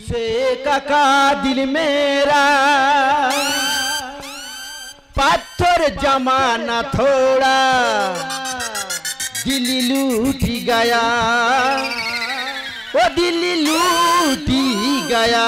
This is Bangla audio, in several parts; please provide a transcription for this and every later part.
से काका दिल मेरा पत्थर जमाना थोड़ा दिल लूटी गया वो दिल लूटी गया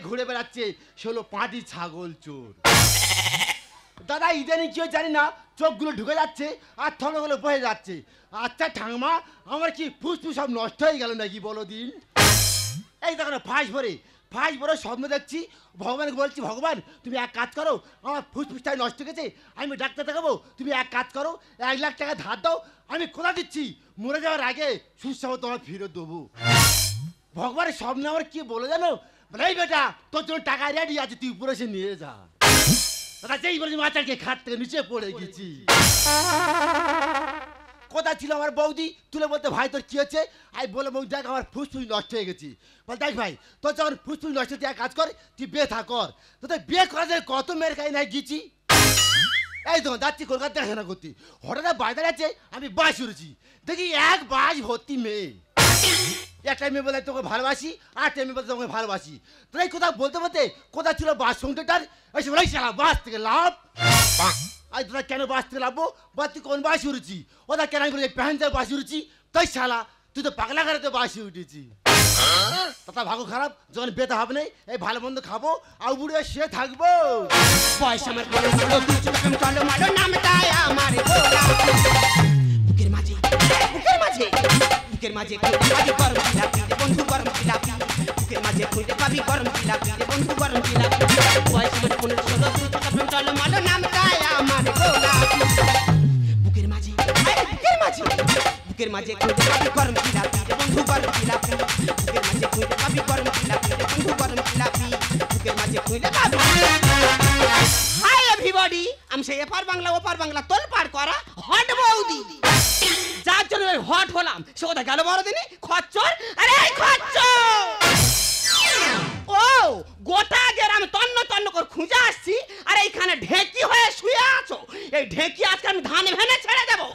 ঘুরে বেড়াচ্ছে 16 পাটি ছাগল চোর দাদা ইদানিং কি জানি না চোখগুলো ঢুকে যাচ্ছে আর থলগুলো বয়ে যাচ্ছে আচ্ছা ঠাকুমা আমার কি ফুসফুস সব নষ্ট হয়ে গেল নাকি বলো দিন এই দেখো ফাঁস ভরে স্বপ্ন দেখছি ভগবানকে বলছি ভগবান তুমি এক কাজ করো আমার ফুসফুসটা নষ্ট হয়ে গেছে আমি ডাক্তার দেখাবো তুমি এক কাজ করো 1 লাখ টাকা ধার দাও আমি কোথা দিচ্ছি মরে যাওয়ার আগে সুস্থ তোমার ফেরত দেবো ভগবানের স্বপ্নে আমার কি বলে জানো এই বেটা তোর জন্য টাকা রেডি আছে তুই উপরে এসে নিয়ে যা দাদা যেই বলেছি মাথাকে খাট থেকে নিচে পড়ে গেছি কোথায় ছিল আমার বৌদি তুলে বলতে ভাই তোর কি হচ্ছে আমি বলে বৌদি দেখ আমার ফুসফুস নষ্ট হয়ে গেছি বল দেখ ভাই তোর যখন ফুসফুস নষ্ট হচ্ছে এক কাজ কর তুই বিয়ে থাক কর তোদের বিয়ে করার জন্য কত মেয়ের কাছে নাই গেছি এই তো যাচ্ছি কলকাতা দেখাশোনা করতে হঠাৎ বাজারে আছে আমি বাস উড়েছি দেখি এক বাস ভর্তি মেয়ে একটা মেয়ে বলে তোকে ভালোবাসি আর একটা মেয়ে বলে তোকে ভালোবাসি তোরাই কোথাও বলতে বলতে কোথায় ছিল বাস সংসারটার এসে বলাই চালা বাস থেকে লাভ আজ তোরা কেন বাস থেকে লাভবো বা তুই কোন বাসি উঠেছি ওরা কেন আমি বলে প্যান্টের বাসি উঠেছি তাই শালা তুই তো পাগলা ঘরে তো বাসি উঠেছি তাতা ভাগো খারাপ যখন বেতে হবে না এই ভালো মন্দ খাবো আর বুড়ে সে থাকবো পয়সা আমার চলো মালো নামটা আমার বুকের মাঝে বুকের মাঝে খুঁজে পাবি গরম জিলাপি রে বন্ধু গরম জিলাপি বুকের মাঝে খুঁজে পাবি গরম জিলাপি রে বন্ধু গরম জিলাপি পয়সা আমার 15-16 চলো মালো নামটা আমার বুকের মাঝে খুঁজে পাবি গরম জিলাপি রে বন্ধু গরম জিলাপি বুকের মাঝে খুঁজে পাবি গরম জিলাপি রে বন্ধু গরম জিলাপি বুকের মাঝে খুঁজে পাবি হাই এভরিবডি আমি সেই এপার বাংলা ওপার বাংলা তোল পার করা হট বৌদি যার জন্য হট হলাম সে কোথায় গেল বড়দিনে খচ্চর আরে খচ্চর ও গোটা গ্রাম তন্ন তন্ন করে খুঁজে আসছি আর এইখানে ঢেকি হয়ে শুয়ে আছো এই ঢেকি আজকে আমি ধান ভেনে ছেড়ে দেবো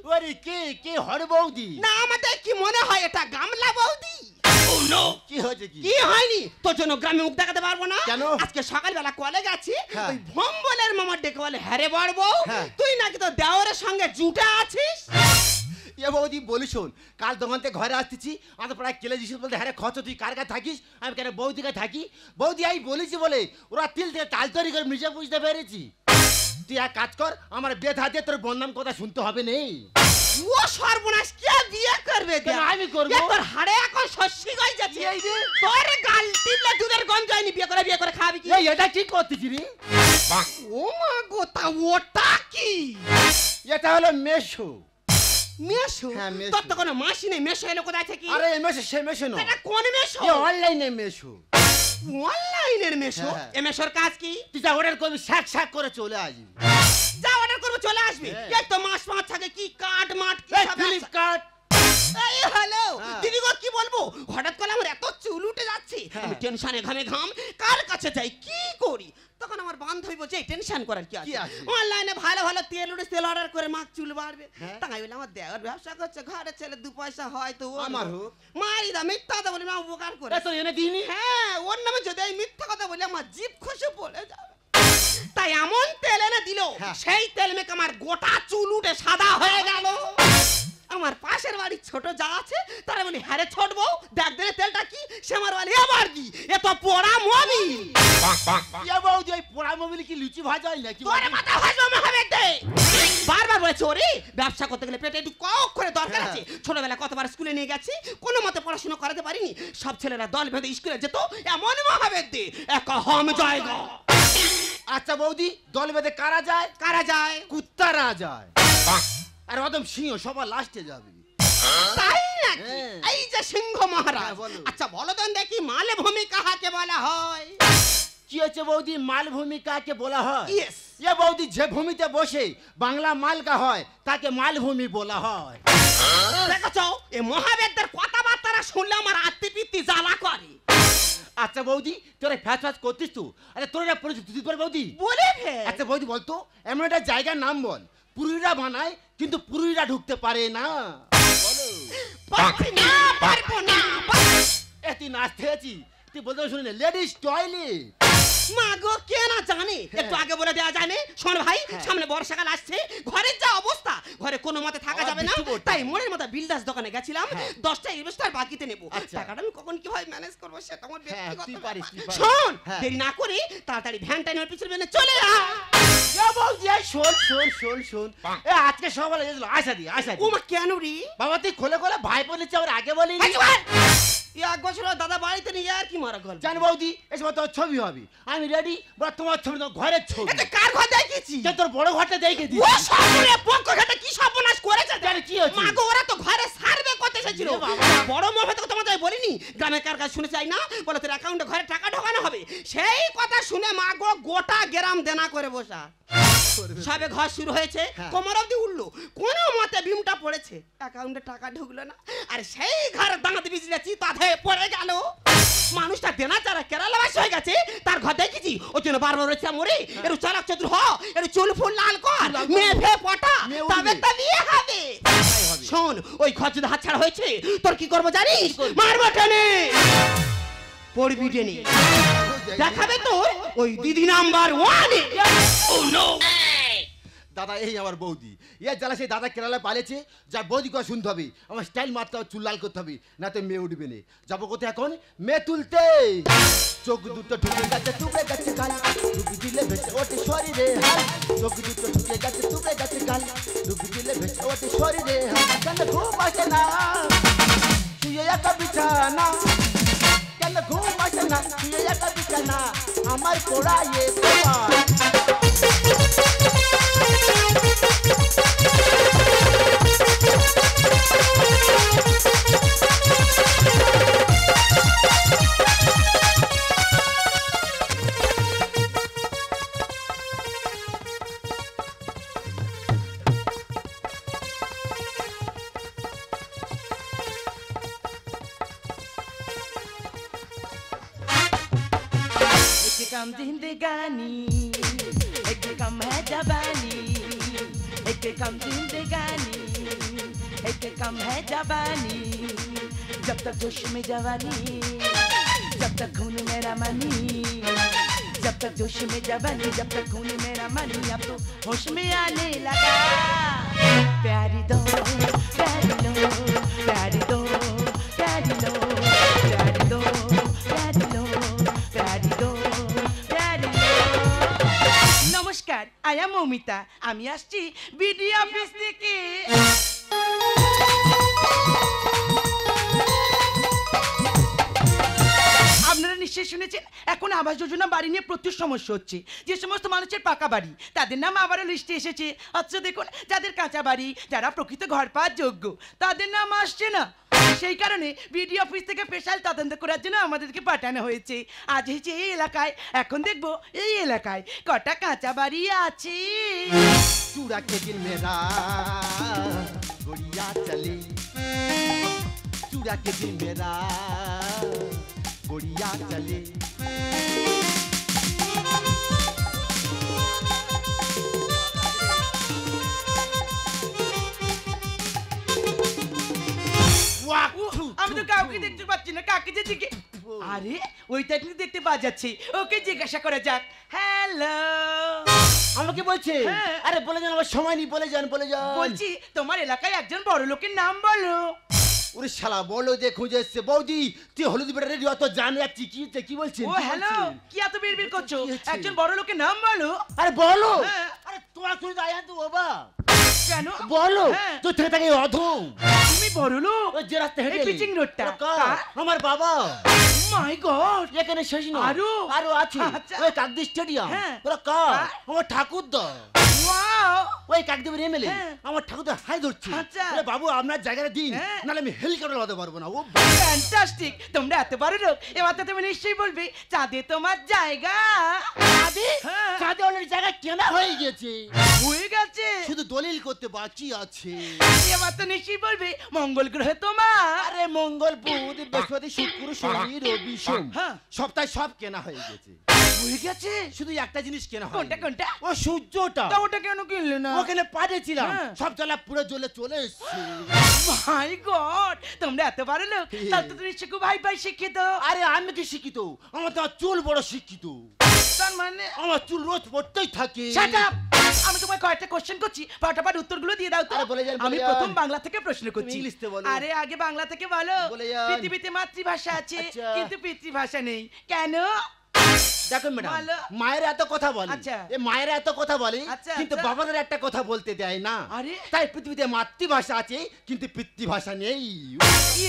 ওরে কে হট বৌদি না আমাদের কি মনে হয় এটা গামলা বৌদি কি হয়েছে কি হয়নি তোর জন্য গ্রামে মুখ দেখাতে পারবো না কেন আজকে সকালবেলা কলেজ আছি ওই ভম্বলের মামার ডেকে বলে হ্যারে বড়বো তুই নাকি তো দেওরের সঙ্গে জুটে আছিস এ বৌদি বলি শোন কাল দোকান থেকে ঘরে আসতেছি আমাদের প্রায় কেলে দিছিস বলতে হ্যাঁ খরচ তুই কার কাছে থাকিস আমি কেন বৌদি কাছে থাকি বৌদি আমি বলেছি বলে ওরা তিল থেকে তাল তৈরি করে নিজে বুঝতে পেরেছি তুই এক কাজ কর আমার বিয়ে থাকতে তোর বন্ধাম কথা শুনতে হবে নেই ও সর্বনাশ কে বিয়ে করবে আমি করব তোর হাড়ে এখন শস্যি গই যাচ্ছে এই রে তোর গাল টিপলে দুধের গন্ধ হয়নি বিয়ে করে খাবি কি এই এটা কি করতেছিস রে ও মা গো তা ওটা কি এটা হলো মেশো তোর তো কোনো মাসি নেই মেশো এলো কোথায় থেকে আরে মেশো সে মেশো না এটা কোন মেশো এই অনলাইনে মেশো অনলাইনের মেশো এ মেশোর কাজ কি তুই যা অর্ডার করবি শাক করে চলে আসবি যা অর্ডার করবো চলে আসবি এই তো মাস পাঁচ থাকে কি কাট মাট কি সব ফ্লিপকার্ট এই হ্যালো দিদি গো কি বলবো হঠাৎ করে আমার এত চুল উঠে যাচ্ছে আমি টেনশনে ঘাম কার কাছে যাই কি করি তখন আমার বান্ধবী বলছে হচ্ছে টেনশন করার কি আছে অনলাইনে ভালো ভালো তেল অর্ডার করে মাখ চুল বাড়বে তাই বলে আমার দেওয়ার ব্যবসা করছে ঘরে ছেলে 2 পয়সা হয় তো আমার হোক মারি দা মিথ্যা কথা বলে মা উপকার করে তো এনে দিইনি হ্যাঁ ওর নামে যদি এই মিথ্যা কথা বলে আমার জিভ খসে পড়ে যাবে তাই এমন তেল এনে দিল সেই তেল মেখে আমার গোটা চুল উঠে সাদা হয়ে গেল আমার পাশের বাড়ি ছোট যা আছে তারা বলি হ্যাঁ ছোট বউ দেখ দে তেলটা কি সে আমার বলে আবার কি এ তো পোড়া মোবিল ইয়া বউ যে পোড়া মোবিল কি লুচি ভাজা হয় নাকি তোরে মাথা ভাজবা মা হবে দে বারবার বলে চোরে ব্যবসা করতে গেলে পেটে একটু কক করে দরকার আছে ছোটবেলা কতবার স্কুলে নিয়ে গেছি কোনো মতে পড়াশোনা করাতে পারিনি সব ছেলেরা দল বেঁধে স্কুলে যেত এমন মা হবে দে এক হম জায়গা আচ্ছা বৌদি দল বেঁধে কারা যায় কুত্তারা যায় আর ওদম সিংহ সবার লাস্টে যাবে তাই নাকি এই যে সিংহ মহারাজ আচ্ছা বলো দেন দেখি মালভূমি কাকে বলা হয় কি হচ্ছে বৌদি মালভূমি কাকে বলা হয় ইয়েস এ বৌদি যে ভূমিতে বসে বাংলা মালকা হয় তাকে মালভূমি বলা হয় দেখছো এই মহাবেদদের কথাবার্তা শুনলে আমার আত্মীপিত্তি জ্বালা করে আচ্ছা বৌদি তোরা ফ্যাচ করতিস তো আরে তোরা পরিচিত তোর বৌদি বলে আচ্ছা বৌদি বলতো এমন একটা জায়গার নাম বল পুরুলিরা বানায় কিন্তু পুরুলিরা ঢুকতে পারে না বলো পারবো না তুই নাচতে আছিস তুই বলতে শুনে লেডিস টয়লেট মা গো কে না জানে একটু আগে বলে দেওয়া যায় না শোন ভাই সামনে বর্ষাকাল আসছে ঘরের যা অবস্থা ঘরে কোনো মতে থাকা যাবে না তাই মোড়ের মতো বিলদাস দোকানে গেছিলাম 10টা ইনভেস্টর বাকিতে নেব টাকাটা আমি কখন কিভাবে ম্যানেজ করব সেটা আমার ব্যক্তিগত ব্যাপার শোন দেরি না করে তাড়াতাড়ি ভ্যানটা নিয়ে পিছনে বেনে চলে আ এ বলছি শোন এ আজকে সকালে এসেছিল আশা দি ও মা কেন রে বাবা তুই খোলে ভাই বলেছে আর আগে বলিনি এক বছর দাদা বাড়িতে নিয়ে আর কি মারা গল্প জান বৌদি এসব তোর ছবি হবে আমি রেডি বড় তোমার ছবি তো ঘরের ছবি এটা কার ঘর দেখিয়েছি যে তোর বড় ঘরটা দেখে দিই ও সামনে পক্ষ ঘরটা কি সর্বনাশ করেছে জানি কি হচ্ছে মা গো ওরা তো ঘরে সার্ভে করতে এসেছিল বড় মফে তো তোমাদের বলিনি গ্রামে কার কাছে শুনে চাই না বলে তোর অ্যাকাউন্টে ঘরে টাকা ঢোকানো হবে সেই কথা শুনে মা গো গোটা গ্রাম দেনা করে বসা সবে ঘর শুরু হয়েছে কোমর অবধি উঠলো কোনো মতে বিমটা পড়েছে অ্যাকাউন্টে টাকা ঢুকলো না আর সেই ঘর দাঁত বিজলেছি তাতে পড়ে গেল মানুষটা দেনা যারা কেরালাবাসী হয়ে গেছে তার ঘর দেখেছি ওই জন্য বারবার রয়েছে মরে একটু চালাক চতুর হ একটু চুল ফুল লাল কর মেয়ে ফে পটা তবে তো বিয়ে হবে শোন ওই ঘর যদি হাতছাড়া হয়েছে তোর কি করবো জানিস মারবো টেনে পড়বি টেনে দেখাবে তোর ওই দিদি নাম্বার 1 ও নো দাদা এই আমার বৌদি এর জ্বালা সেই দাদা কেরালায় পালেছে যা বৌদি কথা শুনতে হবে আমার স্টাইল মারতে হবে চুল লাল করতে হবে না তো মেয়ে উঠবে না যাবো কোথায় এখন মেয়ে তুলতে চোখ দুটো ঢুকে গেছে টুকরে গেছে গাল ডুবি দিলে ভেসে ওঠে শরীরে হাল চোখ দুটো ঢুকে গেছে টুকরে গেছে গাল ডুবি দিলে ভেসে ওঠে শরীরে হাল কেন ঘুম আসে না শুয়ে একা বিছানা কেন ঘুম আসে না শুয়ে একা বিছানা আমার পোড়ায়ে তোমার कम जिंदगानी एक कम है जवानी एक कम जिंदगानी एक कम है जवानी जब तक जोश में जवानी जब तक खून मेरा मनी जब तक जोश में जवानी जब तक खून मेरा मनी अब तो होश में आने लगा प्यारी दो प्यारी लो प्यारी दो प्यारी लो प्यारी दो प्यारी लो प्यारी दो নমস্কার আই এম মৌমিতা আমি আসছি বিডি অফিস থেকে আপনারা নিশ্চয়ই শুনেছেন এখন আবাস যোজনা বাড়ি নিয়ে প্রচুর সমস্যা হচ্ছে যে সমস্ত মানুষের পাকা বাড়ি তাদের নাম আবারও লিস্টে এসেছে আচ্ছা দেখুন যাদের কাঁচা বাড়ি যারা প্রকৃত ঘর পাওয়ার যোগ্য তাদের নাম আসছে না সেই কারণে বিডি অফিস থেকে স্পেশাল তদন্ত করার জন্য আমাদেরকে পাঠানো হয়েছে আজ হয়েছে এই এলাকায় এখন দেখবো এই এলাকায় কটা কাঁচা বাড়ি আছে চূড়া के दिल मेरा गोरिया चले चूड़ा के दिल मेरा गोरिया चले শুধু কাউকে দেখতে পাচ্ছি না, কাকে যে জিজ্ঞে আরে ওইটা কিন্তু দেখতে পাওয়া যাচ্ছে, ওকে জিজ্ঞাসা করা যাক। হ্যালো, আমাকে বলছে? আরে বলে যান, আমার সময় নেই, বলে যান বলে যান। বলছি তোমার এলাকায় একজন বড় লোকের নাম বলো। ওরে শালা বলো যে খুঁজে এসছে। বৌদি তুই হলুদ বেটা রেডি অত জান যাচ্ছি, কি বলছিস? ও হ্যালো, কি এত বিড়বিড় করছো? একজন বড় লোকের নাম বলো। আরে বলো। আরে তোমার তুই দাঁড়িয়ে তো বাবা কেন বলো? তুই থেকে থাকে অধম। তুমি বড় লোক? ওই যে রাস্তা হেঁটে পিচিং রোডটা আমার বাবা। মাই গড, এখানে শেষ না, আরো আছে। ওই কাকদি স্টেডিয়াম, ওরা কার? আমার ঠাকুরদা। ওয়াও, ওই কাকদেবের এমএলএ আমার ঠাকুরদা হাই ধরছে। আরে বাবু আপনার জায়গাটা দিন, নাহলে আমি হেলিকপ্টার লাগাতে পারবো না। ও ফ্যান্টাস্টিক, তোমরা এত বড় লোক, এবার তো তুমি নিশ্চয়ই বলবে চাঁদে তোমার জায়গা। চাঁদে? চাঁদে অলরেডি জায়গা কেনা হয়ে গেছে। হয়ে গেছে? শুধু দলিল করতে বাকি আছে। এবার তো নিশ্চয়ই বলবে মঙ্গল গ্রহে তোমার। আরে মঙ্গল বুধ বৃহস্পতি শুক্র শনি রবি সোম সপ্তাহে সব কেনা হয়ে গেছে। হয়ে গেছে? শুধু একটা জিনিস কেনা হয়। কোনটা কোনটা? ও সূর্যটা। তা ওটা কেন কিনলে না? ওখানে পাঠিয়েছিলাম, সব জ্বালা পুরো জ্বলে চলে এসেছে। মাই গড, তোমরা এত বড় লোক, তাহলে তো তুমি নিশ্চয়ই খুব ভাই ভাই শিক্ষিত। আরে আমি কি শিক্ষিত? আমার তো চুল বড় শিক্ষিত। তার মানে আমার চুল রোজ পড়তেই থাকে। শাট আপ, আমি তোমায় কয়েকটা কোশ্চেন করছি, ফটাফট উত্তরগুলো দিয়ে দাও তো। আমি প্রথম বাংলা থেকে প্রশ্ন করছি। আরে আগে বাংলা থেকে বলো। পৃথিবীতে মাতৃভাষা আছে কিন্তু পিতৃভাষা নেই, কেন? দেখুন ম্যাডাম, মায়েরা এত কথা বলে, মায়েরা এত কথা বলে, কিন্তু বাবাদের একটা কথা বলতে দেয় না। তাই পৃথিবীতে মাতৃভাষা আছে কিন্তু পিতৃভাষা নেই।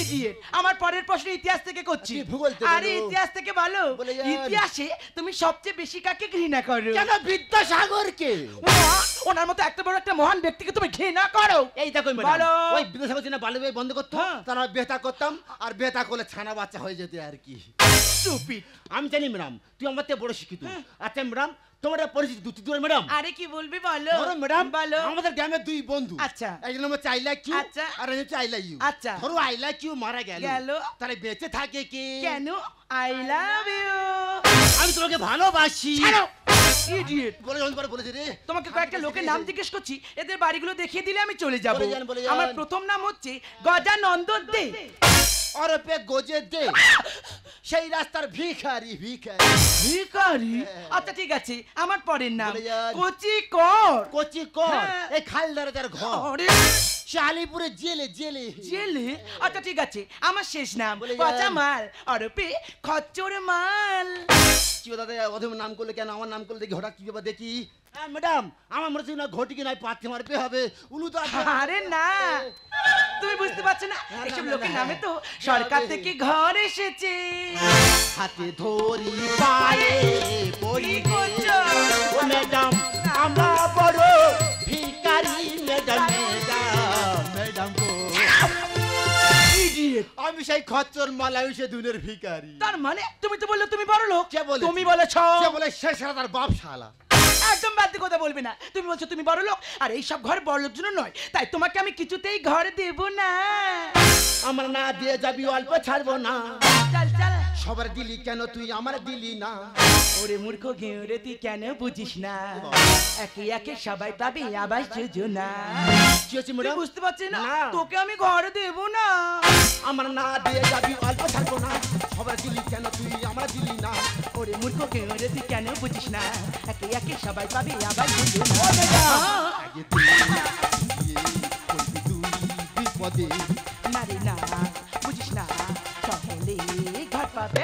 ইডিয়েট, আমার পরের প্রশ্ন ইতিহাস থেকে করছি। আরে ইতিহাস থেকে বলো, ইতিহাসে তুমি সবচেয়ে বেশি কাকে ঘৃণা করো? কেন? বিদ্যাসাগরকে। ওনার মতো একটা বড় একটা মহান ব্যক্তিকে তুমি ঘৃণা করো? এই দেখো ম্যাডাম, ওই বিদ্যাসাগর যিনি বাল্যবিবাহ বন্ধ করতো, তার বেতা করতাম, আর বেতা করলে ছানা বাচ্চা হয়ে যেত আর কি। স্টুপিড। আমি জানি ম্যাডাম তুই আমার থেকে বড় শিক্ষিত। আচ্ছা ম্যাডাম, তোমার পরিচিত দুটি দূর ম্যাডাম। আরে কি বলবি বলো। ধরো ম্যাডাম, বলো। আমাদের গ্রামের দুই বন্ধু। আচ্ছা। একজন হচ্ছে আই লাইক ইউ, আর একজন হচ্ছে আই লাইক ইউ। আচ্ছা। ধরো আই লাইক ইউ মারা গেল, তাহলে বেঁচে থাকে কে? কেন? I love you. আমি তোমাকে ভালোবাসি। ইডিয়েট। বলে যখন পরে বলেছে রে, তোমাকে কয়েকটা লোকের নাম জিজ্ঞেস করছি, এদের বাড়িগুলো দেখিয়ে দিলে আমি চলে যাব। আমার প্রথম নাম হচ্ছে গজানন্দ দে, ওরপে গোজে দে, সেই রাস্তার ভিখারি। ভিখারি? ভিখারি? আচ্ছা ঠিক আছে, আমার পরের নাম কচি কর। কচি কর? এই খালদারের ঘর, শালিপুরে জেলে। জেলে? জেলে? আচ্ছা ঠিক আছে, আমার শেষ নাম পচা মাল, ওরপে খচ্চর মাল। কি দাদা অধম নাম করলে কেন? আমার নাম করলে দেখি হঠাৎ কি ব্যাপার দেখি। ম্যাডাম আমার মনে হচ্ছে না ঘটিকে নয় পাথে মারবে হবে। উলু তো আরে না, তুমি বুঝতে পারছো না, এসব লোকের নামে তো সরকার থেকে ঘর এসেছে। হাতে ধরি পায়ে পড়ি করছো ম্যাডাম, আমরা বড় ভিখারি। ম্যাডাম ম্যাডাম গো, আমি সেই খচ্চর মালাই সে দুনের ভিখারি। তার মানে তুমি তো বললে তুমি বড় লোক। কে বলে? তুমি বলেছো। কে বলে? সে সারা তার বাপ শালা। একদম বাজে কথা বলবে না, তুমি বলছো তুমি বড় লোক, আর এই সব ঘর বড় লোক জন্য নয়, তাই তোমাকে আমি কিছুতেই ঘর দেব না। আমার না দিয়ে যাবি অল্প ছাড়বো না। চল চল। সবার দিলি কেন তুই আমার দিলি না? ওরে মূর্খ গেঁড়ে তুই কেন বুঝিস না, একে একে সবাই পাবি আবাস যোজনা। কি হচ্ছে ম্যাডাম? বুঝতে পারছিস না, তোকে আমি ঘর দেব না। আমার না দিয়ে যাবি অল্প ছাড়বো না। সবার দিলি কেন তুই আমার দিলি না? ওরে মূর্খ গেঁড়ে তুই কেন বুঝিস না, একে একে সবাই পাবি আবাস যোজনা। আগে তুই বিপদে না রে না, বুঝিস না, সকলে ঘর পাবে।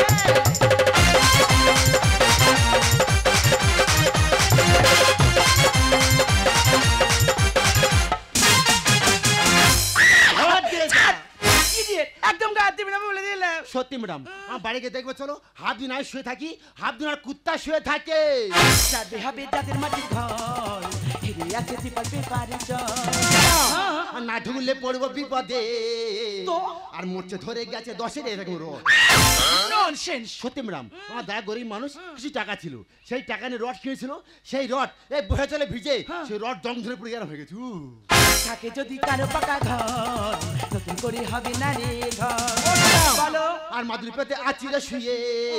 একদম গায়ে দিবি না বলে দিলাম। সত্যি ম্যাডাম, আমার বাড়িকে দেখবে চলো, হাফ দিন আয় শুয়ে থাকি, হাফ দিন আর কুত্তা শুয়ে থাকে। যাবে হবে যাদের মাটির ঘর, হেরে আছে দীপাল পেপারে আর না ঢুকলে পড়বো বিপদে। আর মোর্চে ধরে গেছে 10-এর এরকম রড। ননসেন্স। সত্যি ম্যাডাম, আমার দাদা গরিব মানুষ, কিছু টাকা ছিল, সেই টাকা নিয়ে রড কিনেছিল, সেই রড এই বহে চলে ভিজে, সেই রড জং ধরে পড়ে গেল হয়ে গেছে। থাকে যদি কারো পাকা ঘর, নতুন করে হবে না রে ঘর বলো আর মাদুর পেতে আচিরে শুয়ে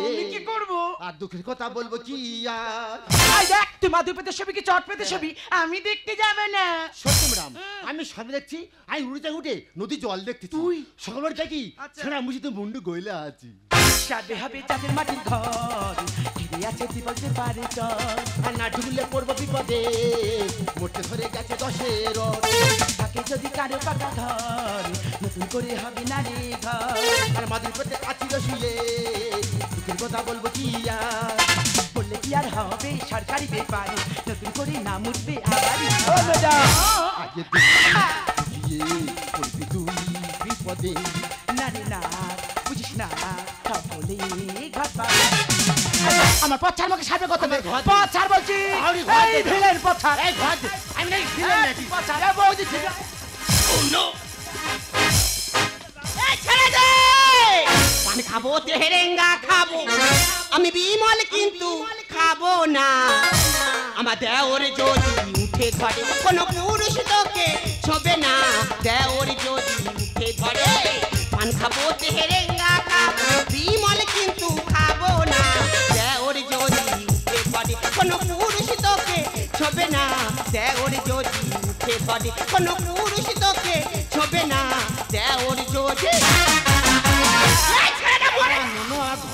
আমি কি করব আর দুঃখের কথা বলবো কি আর আই দেখ তুই মাদুর পেতে ছবি কি চট পেতে ছবি আমি দেখতে যাবে না সত্যি ম্যাডাম আমি সব দেখছি আমি উড়ে উঠে নদী জল দেখতে তুই সকালবেলা দেখি ছেড়া মুছিতে মুন্ডু গইলা আছি সাথে হবে চাঁদের মাটির ঘর ঘিরে আছে জীবনের পারে চর আর না ঢুকলে পড়বো বিপদে মোটে ধরে গেছে 10-এর তাকে যদি কারো পাকা ধর নতুন করে হবে না রে ঘর আর মাদুর পেতে আচিরে শুয়ে দুঃখের কথা বলবো কি আর বললে কি আর হবে সরকারি ব্যাপার নতুন করে নাম উঠবে আবার আগে দিয়ে পড়বি তুই বিপদে না রে না বুঝিস না বলে ঘর আমার পথ ছাড় আমাকে সামনে কথা পথ ছাড় বলছি এই ভিলেন পথ ছাড় এই ঘর আমি নাই ভিলেন নাকি পথ ছাড় বৌদি ঠিক আছে ও নো এই ছেড়ে দে পান খাবো তেহেরেঙ্গা খাবো আমি বিমল কিন্তু খাবো না আমার দেওর যদি উঠে ঘরে কোনো পুরুষ তোকে ছবে না দেওর যদি উঠে ঘরে পান খাবো তেহেরেঙ্গা খাবো বিমল কিন্তু খাবো না দেওর যদি উঠে ঘরে কোনো পুরুষ তোকে ছবে না দেওর যদি উঠে ঘরে কোনো পুরুষ তোকে ছবে না দেওর যদি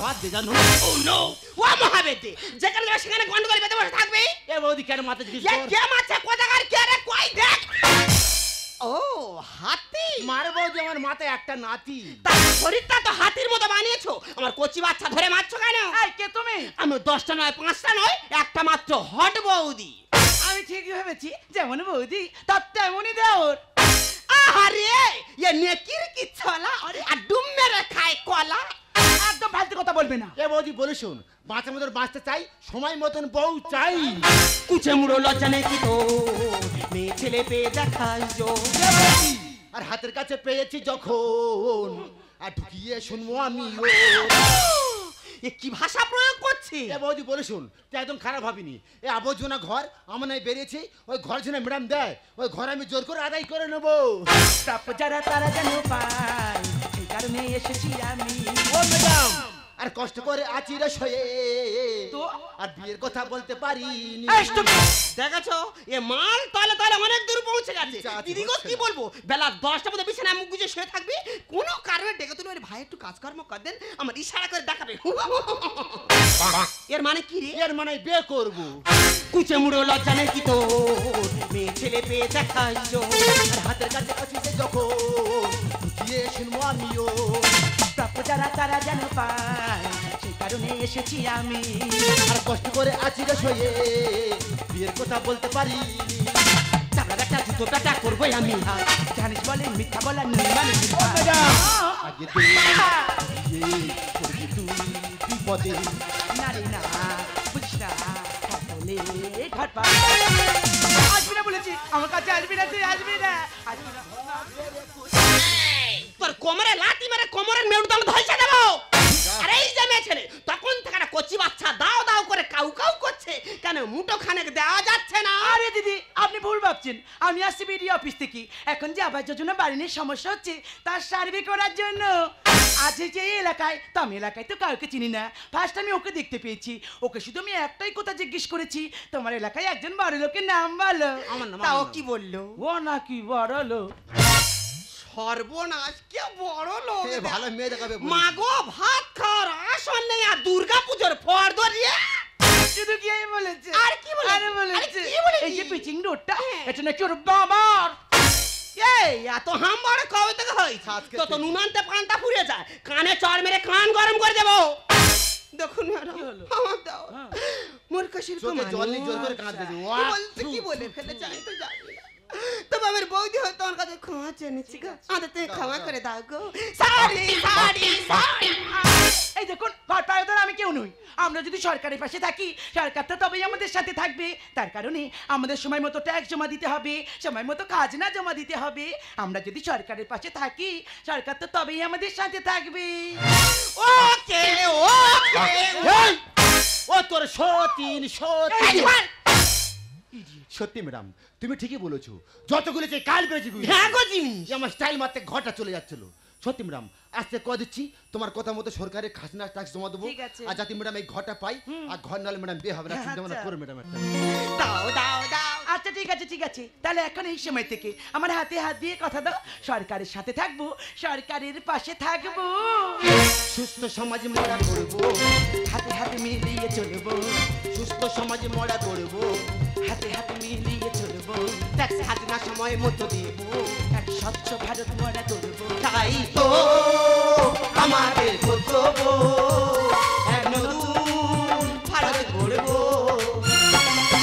ঘর দে জানো ও নো ও মহাবেদে যেখানে যাবে সেখানে গন্ডগোল বেঁধে বসে থাকবে এ বৌদি কেন মাথা জিজ্ঞেস এ কে মারছে কোথাকার কে রে কই দেখ ও হাতি মার বৌদি আমার মাথায় একটা নাতি তার শরীরটা তো হাতির মতো বানিয়েছো আমার কচি বাচ্চা ধরে মারছো কেন এই কে তুমি আমি 10টা নয় 5টা নয় একটা মাত্র হট বৌদি আমি ঠিকই ভেবেছি যেমন বৌদি তার তেমনই দেওর আরে এ নেকির কি ছলা আর ডুম মেরে খায় কলা একদম ফালতু কথা বলবে না এ বৌদি বলে শুন বাঁচার মতন বাঁচতে চাই সময় মতন বউ চাই কুচে মুড়ো লজ্জা নেই কি তো মেয়ে ছেলে পেয়ে দেখাস জো আর হাতের কাছে পেয়েছি যখন আর ঢুকিয়ে শুনবো আমি এ কি ভাষা প্রয়োগ করছে এ বৌদি বলে শুন তুই একদম খারাপ ভাবিনি এ আবর্জনা ঘর আমার নাই বেরিয়েছে ওই ঘর যেন ম্যাডাম দেয় ওই ঘর আমি জোর করে আদায় করে নেবো প্রাপ্য যারা তারা যেন পায় সেই কারণে এসেছি আমি ও ম্যাডাম আর কষ্ট করে আছি রে শয়ে তো আর বিয়ের কথা বলতে পারিনি দেখাছো এ মাল তলে তলে অনেক দূর পৌঁছে গেছে দিদি গো কি বলবো বেলা 10টা মধ্যে বিছানায় মুখ গুজে শুয়ে থাকবি কোনো কারণে ডেকে তুলে ওর ভাই একটু কাজকর্ম কর দেন আমার ইশারা করে দেখাবে এর মানে কি রে এর মানে বিয়ে করবো কুচে মুড়ো লজ্জা নেই কি তো মেয়ে ছেলে পেয়ে দেখাস জো আর হাতের কাছে আছি যখন ঢুকিয়ে শুনবো আমিও প্রাপ্য যারা তারা যেন পায় সেই কারণে এসেছি আমি আর কষ্ট করে আছি রে শয়ে বিয়ের কথা বলতে পারিনি চাপড়া একটা জুতো পেটা করবোই আমি জানিস বলে মিথ্যা বলা নেই মানে আগে তুই করবি তুই বিপদে না রে না বুঝিস না বলে ঘর পা আসবি না বলেছি আমার কাছে আসবি না তুই আসবি না আসবি না তোর কোমরে লাথি মেরে কোমরের মেরুদণ্ড ধইছে দেবো আরে এই যে মেয়ে ছেলে তখন থেকে একটা কচি বাচ্চা দাও দাও করে কাউ কাউ করছে কেন মুঠো খানেক দেওয়া যাচ্ছে না আরে দিদি আপনি ভুল ভাবছেন আমি আসছি বিডি অফিস থেকে এখন যে আবাস যোজনা বাড়ি নিয়ে সমস্যা হচ্ছে তার সার্ভে করার জন্য আছে যে এলাকায় তো আমি এলাকায় তো কাউকে চিনি না ফার্স্ট আমি ওকে দেখতে পেয়েছি ওকে শুধু আমি একটাই কথা জিজ্ঞেস করেছি তোমার এলাকায় একজন বড় লোকের নাম বলো আমার নাম তাও কি বললো ও নাকি বড় লোক সর্বনাশ কে বড় লোক এ ভালো মেয়ে দেখাবে মাগো ভাত খাওয়ার আসন নেই আর দুর্গা পুজোর ফর ধরিয়ে শুধু কি আমি বলেছে আর কি বলেছে? আরে বলেছে আরে কি বলেছে? এই যে পিচিং রোডটা হ্যাঁ। এটা নাকি ওর বাবার এই এত হামবাড়ে কবে থেকে হয়েছে আজকে তো থেকে। নুনান্তে পান্তা ফুরিয়ে যায় কানে চড় মেরে কান গরম করে দেবো দেখুন ম্যাডাম কি হলো? আমার দাও হ্যাঁ। মূর্খশির চোখে জল নিয়ে জোর করে কাঁদতে কি ওয়া বলতে কি বলে ফেলে যাই তো জানি না তবে আমার বৌদি হয়তো আমার কাছে ক্ষমা চেয়েছি গো আমাদের তুমি ক্ষমা করে দাও গো সরি সরি সরি এই দেখুন ঘর পায়দার আমি কেউ নই আমরা যদি সরকারের পাশে থাকি সরকার তো তবেই আমাদের সাথে থাকবে তার কারণে আমাদের সময় মতো ট্যাক্স জমা দিতে হবে সময় মতো খাজনা জমা দিতে হবে আমরা যদি সরকারের পাশে থাকি সরকার তো তবেই আমাদের সাথে থাকবে ওকে ওকে ও তোর সতীন সতীন সত্যি ম্যাডাম তুমি ঠিকই বলেছো, যতগুলো যে কাল করেছি হ্যাঁ গো জিনিস আমার স্টাইল মারতে ঘরটা চলে যাচ্ছিল। সত্যি ম্যাডাম আজকে কয় দিচ্ছি, তোমার কথা মতো সরকারের খাজনা ট্যাক্স জমা দেবো। আর যাতে ম্যাডাম এই ঘরটা পাই, আর ঘর নালে ম্যাডাম বিয়ে হবে না, চিন্তা ভাবনা করো ম্যাডাম একটা। দাও দাও দাও। আচ্ছা ঠিক আছে ঠিক আছে, তাহলে এখন এই সময় থেকে আমার হাতে হাত দিয়ে কথা দাও, সরকারের সাথে থাকবো, সরকারের পাশে থাকবো, সুস্থ সমাজ মরা করবো, হাতে হাতে মিলিয়ে চলবো, সুস্থ সমাজ মরা করবো, হাতে হাতে মিলিয়ে চলবো, ট্যাক্স খাজনা সময় মতো দেবো, এক স্বচ্ছ ভারত মরা করবো। তাই তো আমাদের কর্তব্য, এক নতুন ভারত গড়বো।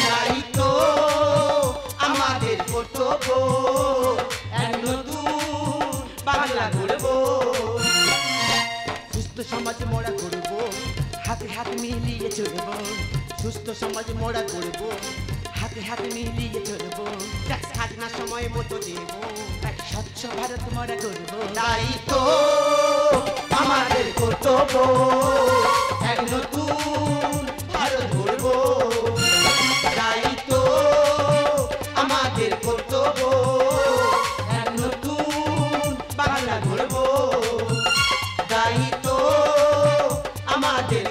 তাই তো আমাদের কর্তব্য, এক নতুন বাংলা গড়বো। সুস্থ সমাজ মরা করবো, হাতে হাতে মিলিয়ে চলবো, সুস্থ সমাজ মরা করবো, হাতে হাতে মিলিয়ে চলবো, ট্যাক্স খাজনা সময় মতো দেবো, এক স্বচ্ছ ভারত মরা করবো। তাই তো আমাদের কর্তব্য, এক নতুন ভারত গড়বো। তাই তো আমাদের কর্তব্য, এক নতুন বাংলা গড়বো। তাই তো আমাদের